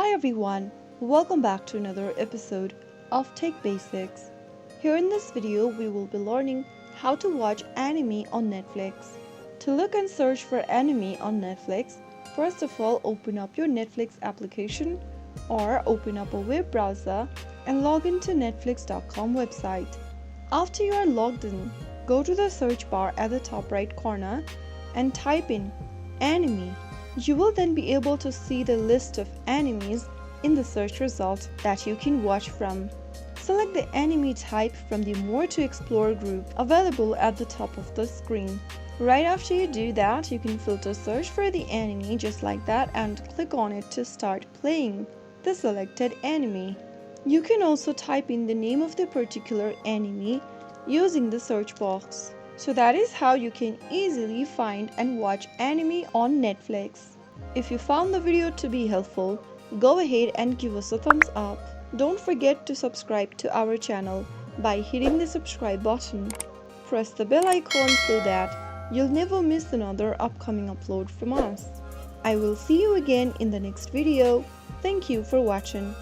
Hi everyone, welcome back to another episode of Tech Basics. Here in this video, we will be learning how to watch anime on Netflix. To look and search for anime on Netflix, first of all open up your Netflix application or open up a web browser and log into netflix.com website. After you are logged in, go to the search bar at the top right corner and type in anime. You will then be able to see the list of animes in the search results that you can watch from. Select the anime type from the More to Explore group available at the top of the screen. Right after you do that, you can filter search for the anime just like that and click on it to start playing the selected anime. You can also type in the name of the particular anime using the search box. So that is how you can easily find and watch anime on Netflix. If you found the video to be helpful, go ahead and give us a thumbs up. Don't forget to subscribe to our channel by hitting the subscribe button. Press the bell icon so that you'll never miss another upcoming upload from us. I will see you again in the next video. Thank you for watching.